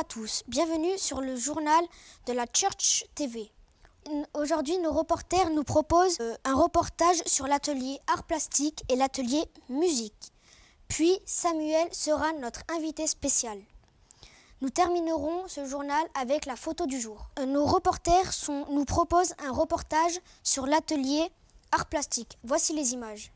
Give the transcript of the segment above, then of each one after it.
à tous, bienvenue sur le journal de la Church TV. Aujourd'hui, nos reporters nous proposent un reportage sur l'atelier art plastique et l'atelier musique. Puis Samuel sera notre invité spécial. Nous terminerons ce journal avec la photo du jour. Nos reporters nous proposent un reportage sur l'atelier art plastique. Voici les images.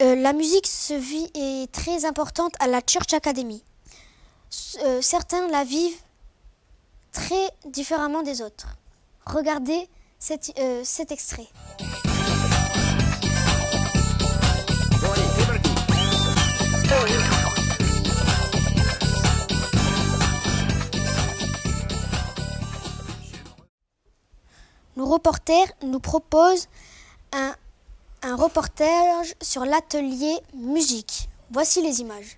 La musique est très importante à la Church Academy. Certains la vivent très différemment des autres. Regardez cet extrait. Nos reporters nous proposent un reportage sur l'atelier musique. Voici les images.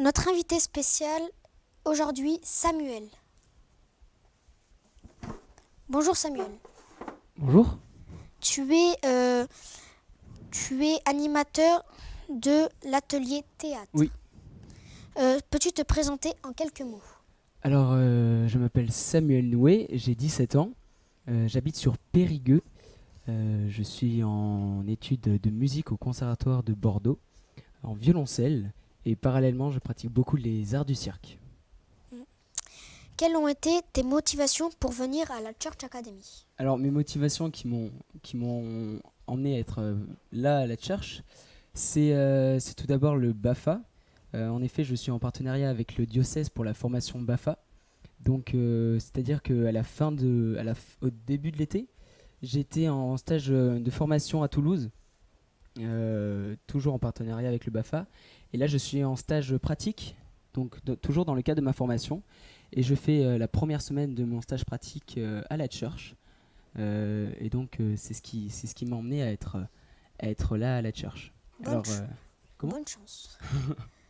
Notre invité spécial aujourd'hui, Samuel. Bonjour Samuel. Bonjour. Tu es animateur de l'atelier théâtre. Oui. Peux-tu te présenter en quelques mots? Alors, je m'appelle Samuel Noué, j'ai 17 ans, j'habite sur Périgueux. Je suis en études de musique au Conservatoire de Bordeaux, en violoncelle, et parallèlement, je pratique beaucoup les arts du cirque. Quelles ont été tes motivations pour venir à la Church Academy? Alors, mes motivations qui m'ont emmené à être là à la Church, c'est tout d'abord le BAFA. En effet, je suis en partenariat avec le diocèse pour la formation BAFA. Donc, c'est-à-dire qu'au début de l'été, j'étais en stage de formation à Toulouse, toujours en partenariat avec le BAFA. Et là, je suis en stage pratique, donc toujours dans le cadre de ma formation. Et je fais la première semaine de mon stage pratique à la Church. Et donc, c'est ce qui m'a emmené à être là à la Church. Bonne chance.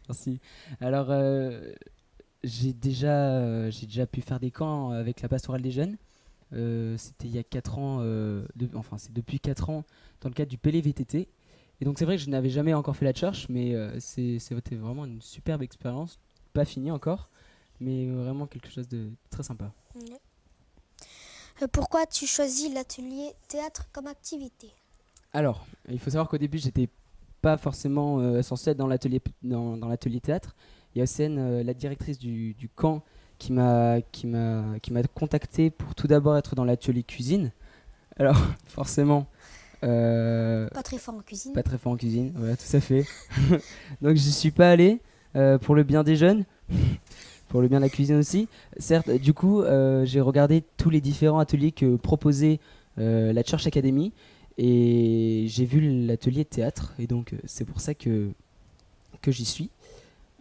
Merci. Alors, j'ai déjà pu faire des camps avec la pastorale des jeunes. C'était il y a 4 ans, c'est depuis 4 ans dans le cadre du PLVTT. Et donc c'est vrai que je n'avais jamais encore fait la Church, mais c'était vraiment une superbe expérience, pas finie encore, mais vraiment quelque chose de très sympa. Pourquoi as-tu choisi l'atelier théâtre comme activité? Alors, il faut savoir qu'au début, j'étais pas forcément censé être dans l'atelier théâtre. Il y a Océane, la directrice du camp, qui m'a contacté pour tout d'abord être dans l'atelier cuisine. Alors, forcément... pas très fort en cuisine. Pas très fort en cuisine, voilà, tout à fait. Donc, j'y suis pas allé pour le bien des jeunes. Pour le bien de la cuisine aussi. Certes, du coup, j'ai regardé tous les différents ateliers que proposait la Church Academy et j'ai vu l'atelier théâtre, et donc c'est pour ça que j'y suis.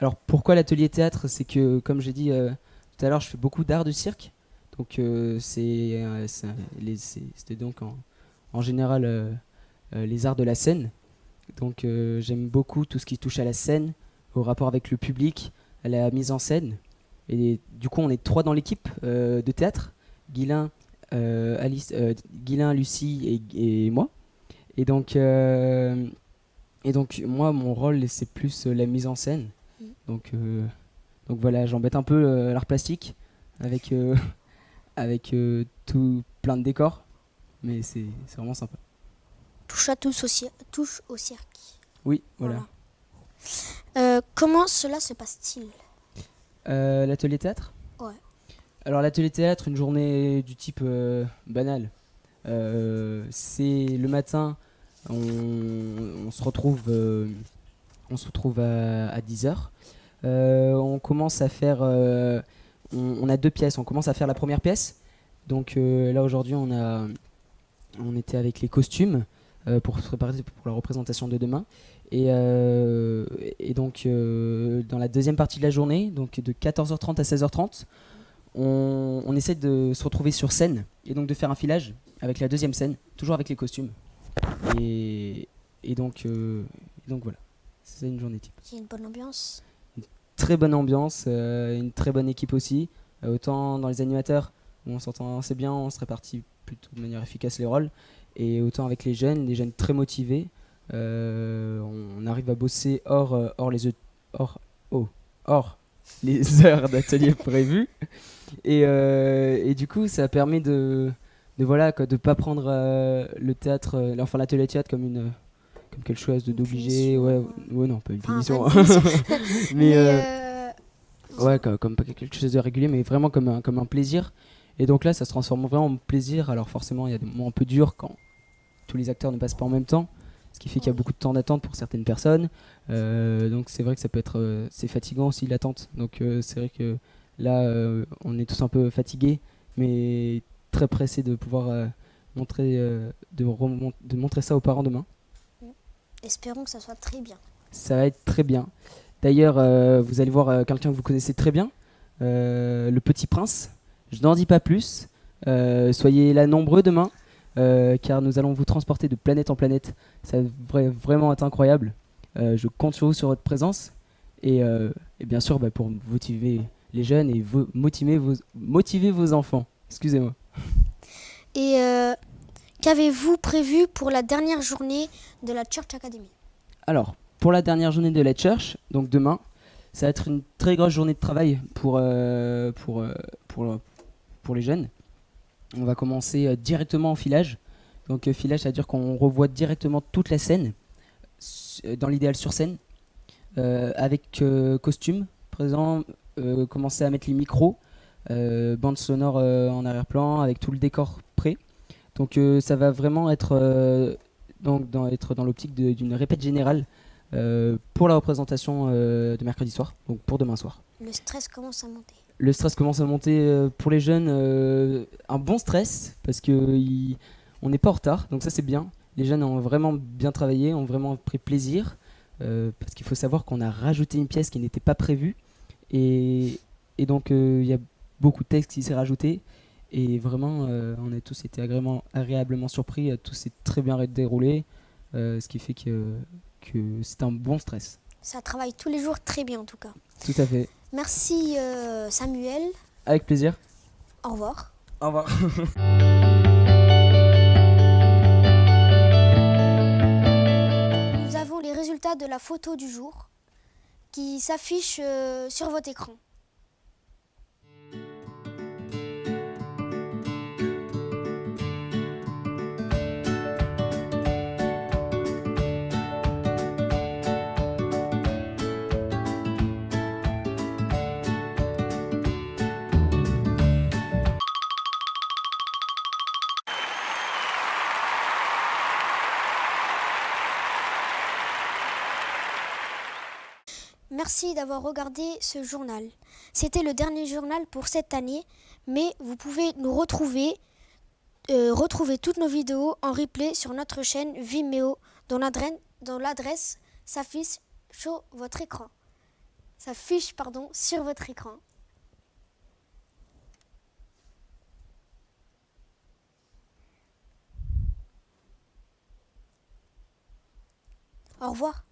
Alors pourquoi l'atelier théâtre? C'est que, comme j'ai dit tout à l'heure, je fais beaucoup d'art de cirque. Donc c'était donc en général les arts de la scène. Donc j'aime beaucoup tout ce qui touche à la scène, au rapport avec le public, à la mise en scène. Et du coup, on est 3 dans l'équipe de théâtre. Guilain, Guilain, Lucie et moi. Et donc, moi, mon rôle, c'est plus la mise en scène. Donc, voilà, j'embête un peu l'art plastique avec, tout plein de décors. Mais c'est vraiment sympa. Touche à tous touche au cirque. Oui, voilà. Comment cela se passe-t-il? L'atelier théâtre? Ouais. Alors l'atelier théâtre, une journée du type banal. C'est le matin, on se retrouve à 10h. On commence à faire... on a 2 pièces. On commence à faire la première pièce. Donc là aujourd'hui on était avec les costumes pour se préparer pour la représentation de demain. Et donc dans la deuxième partie de la journée, donc de 14h30 à 16h30, on essaie de se retrouver sur scène et donc de faire un filage avec la deuxième scène, toujours avec les costumes. Et donc voilà, c'est une journée type. Il y a une bonne ambiance. Très bonne ambiance, une très bonne équipe aussi. Autant dans les animateurs, où on s'entend assez bien, on se répartit plutôt de manière efficace les rôles. Et autant avec les jeunes très motivés. On arrive à bosser hors les heures d'atelier prévues. Et du coup, ça permet de voilà quoi, de pas prendre le théâtre, enfin l'atelier théâtre comme quelque chose d'obligé. Ouais, non, pas une punition. Mais ouais, comme pas quelque chose de régulier, mais vraiment comme un plaisir. Et donc là, ça se transforme vraiment en plaisir. Alors forcément, il y a des moments un peu durs quand tous les acteurs ne passent pas en même temps, ce qui fait qu'il y a beaucoup de temps d'attente pour certaines personnes. Donc c'est vrai que ça peut être c'est fatigant aussi l'attente. Donc c'est vrai que là on est tous un peu fatigués, mais très pressés de pouvoir de montrer ça aux parents demain. Espérons que ça soit très bien. Ça va être très bien. D'ailleurs, vous allez voir quelqu'un que vous connaissez très bien, le Petit Prince. Je n'en dis pas plus. Soyez là nombreux demain. Car nous allons vous transporter de planète en planète. Ça va vraiment être incroyable. Je compte sur vous, sur votre présence. Et bien sûr, pour motiver les jeunes et motiver vos enfants. Excusez-moi. Et qu'avez-vous prévu pour la dernière journée de la Church Academy? Alors, pour la dernière journée de la Church, donc demain, ça va être une très grosse journée de travail pour les jeunes. On va commencer directement en filage. Donc filage, ça veut dire qu'on revoit directement toute la scène, dans l'idéal sur scène, avec costume présent, commencer à mettre les micros, bande sonore en arrière-plan, avec tout le décor prêt. Donc ça va vraiment être dans l'optique d'une répète générale pour la représentation de mercredi soir, donc pour demain soir. Le stress commence à monter. Le stress commence à monter pour les jeunes, un bon stress parce qu'on n'est pas en retard, donc ça c'est bien. Les jeunes ont vraiment bien travaillé, ont vraiment pris plaisir parce qu'il faut savoir qu'on a rajouté une pièce qui n'était pas prévue et donc il y a beaucoup de texte qui s'est rajouté et vraiment on a tous été agréablement surpris, tout s'est très bien déroulé, ce qui fait que c'est un bon stress. Ça travaille tous les jours très bien en tout cas. Tout à fait. Merci Samuel. Avec plaisir. Au revoir. Au revoir. Nous avons les résultats de la photo du jour qui s'affichent sur votre écran. Merci d'avoir regardé ce journal. C'était le dernier journal pour cette année, mais vous pouvez nous retrouver retrouvez toutes nos vidéos en replay sur notre chaîne Vimeo dont l'adresse s'affiche sur votre écran. Sur votre écran. Au revoir.